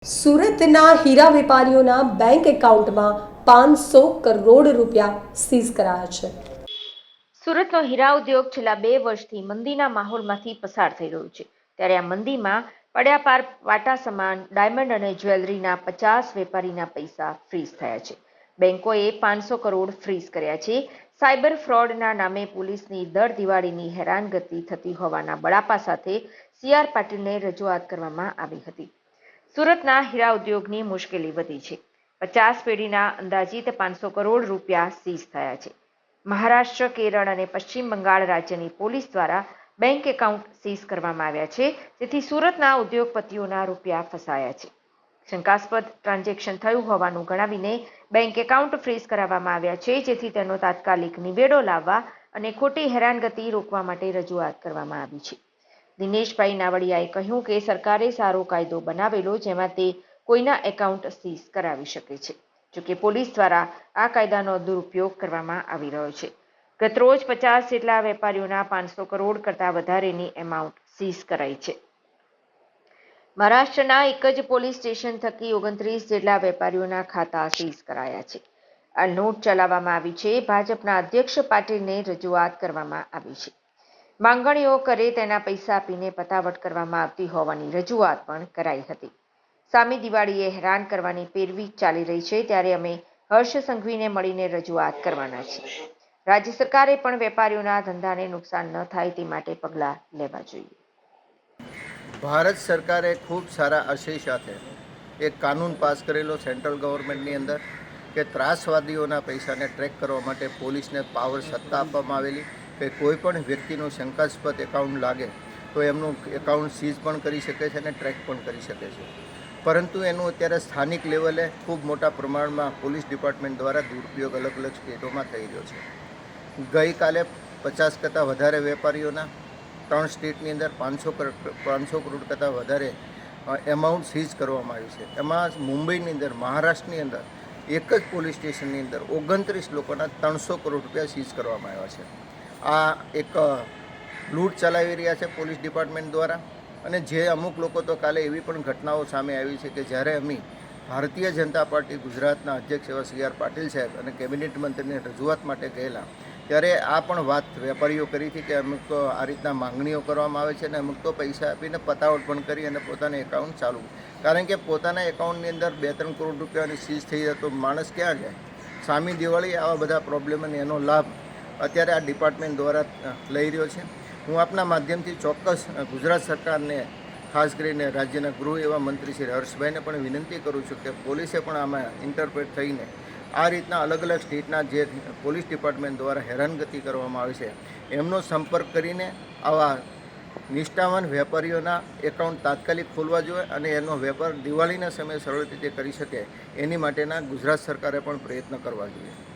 સુરતના હીરા વેપારીઓના બેંક એકાઉન્ટમાં 500 કરોડ રૂપિયા સીઝ કરાયા છે। સુરતનો હીરા ઉદ્યોગ છેલ્લા 2 વર્ષથી મંદીના માહોલમાંથી પસાર થઈ રહ્યો છે। ત્યારે આ મંદીમાં પડ્યા પાર વાટા સમાન ડાયમંડ અને જ્વેલરીના 50 વેપારીના પૈસા ફ્રીઝ થયા છે। બેંકોએ 500 કરોડ ફ્રીઝ કર્યા છે। સાયબર ફ્રોડના નામે પોલીસની દર દિવાળીની હેરાનગતિ થતી હોવાના બળાપા સાથે CR પાટીલને રજૂઆત કરવામાં આવી હતી। સુરતના હીરા ઉદ્યોગની મુશ્કેલી વધી છે। 50 પેઢીના અંદાજિત 500 કરોડ રૂપિયા સીઝ થયા છે। મહારાષ્ટ્ર, કેરળ અને પશ્ચિમ બંગાળ રાજ્યની પોલીસ દ્વારા બેંક એકાઉન્ટ સીઝ કરવામાં આવ્યા છે, જેથી સુરતના ઉદ્યોગપતિઓના રૂપિયા ફસાયા છે। શંકાસ્પદ ટ્રાન્ઝેક્શન થયું હોવાનું ગણાવીને બેંક એકાઉન્ટ ફ્રીઝ કરાવવામાં આવ્યા છે, જેથી તેનો તાત્કાલિક નિવેડો લાવવા અને ખોટી હેરાનગતિ રોકવા માટે રજૂઆત કરવામાં આવી છે। દિનેશભાઈ નાવડિયાએ કહ્યું કે સરકારે સારો કાયદો બનાવેલો, જેમાં તે કોઈના એકાઉન્ટ સીઝ કરાવી શકે છે। જોકે પોલીસ દ્વારા આ કાયદાનો દુરુપયોગ કરવામાં આવી રહ્યો છે। ગતરોજ 50 જેટલા વેપારીઓના 500 કરોડ કરતાં વધારેની એમાઉન્ટ સીઝ કરાઈ છે। મહારાષ્ટ્રના એક જ પોલીસ સ્ટેશન થકી 29 જેટલા વેપારીઓના ખાતા સીઝ કરાયા છે। આ નોટ ચલાવવામાં આવી છે। ભાજપના અધ્યક્ષ પાટીલને રજૂઆત કરવામાં આવી છે। માંગણીઓ કરે તેના પૈસા આપીને પતાવટ કરવામાં આવતી હોવાની રજૂઆત પણ કરાઈ હતી। સામી દિવાળીએ હેરાન કરવાની પેરવી ચાલી રહી છે, ત્યારે અમે હર્ષ સંઘવીને મળીને રજૂઆત કરવાના છીએ। રાજ્ય સરકારે પણ વેપારીઓના ધંધાને નુકસાન ન થાય તે માટે પગલાં લેવા જોઈએ। ભારત સરકારે ખૂબ સારા આશય સાથે એક કાનૂન પાસ કરેલો સેન્ટ્રલ ગવર્મેન્ટની અંદર કે ત્રાસવાદીઓના પૈસાને ટ્રેક કરવા માટે પોલીસને પાવર સત્તા આપવામાં આવેલી કે કોઈ પણ વ્યક્તિનું શંકાસ્પદ એકાઉન્ટ લાગે તો એમનું એકાઉન્ટ સીઝ પણ કરી શકે છે અને ટ્રેક પણ કરી શકે છે। પરંતુ એનું અત્યારે સ્થાનિક લેવલે ખૂબ મોટા પ્રમાણમાં પોલીસ ડિપાર્ટમેન્ટ દ્વારા દુરુપયોગ અલગ અલગ સ્ટેટોમાં થઈ રહ્યો છે। ગઈકાલે 50 કરતાં વધારે વેપારીઓના 3 સ્ટેટની અંદર 500 કરોડ કરતાં વધારે એમાઉન્ટ સીઝ કરવામાં આવ્યું છે। એમાં મુંબઈની અંદર, મહારાષ્ટ્રની અંદર એક જ પોલીસ સ્ટેશનની અંદર 29 લોકોના 300 કરોડ રૂપિયા સીઝ કરવામાં આવ્યા છે। આ એક લૂંટ ચલાવી રહ્યા છે પોલીસ ડિપાર્ટમેન્ટ દ્વારા। અને જે અમુક લોકો તો કાલે એવી પણ ઘટનાઓ સામે આવી છે કે જ્યારે અમે ભારતીય જનતા પાર્ટી ગુજરાતના અધ્યક્ષ એવા CR પાટીલ સાહેબ અને કેબિનેટ મંત્રીને રજૂઆત માટે ગયેલા, ત્યારે આ પણ વાત વેપારીઓ કરી હતી કે અમુક તો આ રીતના માંગણીઓ કરવામાં આવે છે અને અમુક તો પૈસા આપીને પતાવટ પણ કરી અને પોતાના એકાઉન્ટ ચાલુ, કારણ કે પોતાના એકાઉન્ટની અંદર 2-3 કરોડ રૂપિયાની સીઝ થઈ જાય તો માણસ ક્યાં જાય? સામી દિવાળી આવા બધા પ્રોબ્લેમ અને એનો લાભ અત્યારે આ ડિપાર્ટમેન્ટ દ્વારા લઈ રહ્યો છે। હું આપના માધ્યમથી ચોક્કસ ગુજરાત સરકારને, ખાસ કરીને રાજ્યના ગૃહ એવા મંત્રી શ્રી હર્ષભાઈને પણ વિનંતી કરું છું કે પોલીસે પણ આમાં ઇન્ટરપ્રેટ થઈને આ રીતના અલગ અલગ સ્ટેટના જે પોલીસ ડિપાર્ટમેન્ટ દ્વારા હેરાનગતિ કરવામાં આવે છે એમનો સંપર્ક કરીને આવા નિષ્ઠાવાન વેપારીઓના એકાઉન્ટ તાત્કાલિક ખોલવા જોઈએ અને એનો વેપાર દિવાળીના સમયે સરળ રીતે કરી શકે એની માટેના ગુજરાત સરકારે પણ પ્રયત્ન કરવા જોઈએ।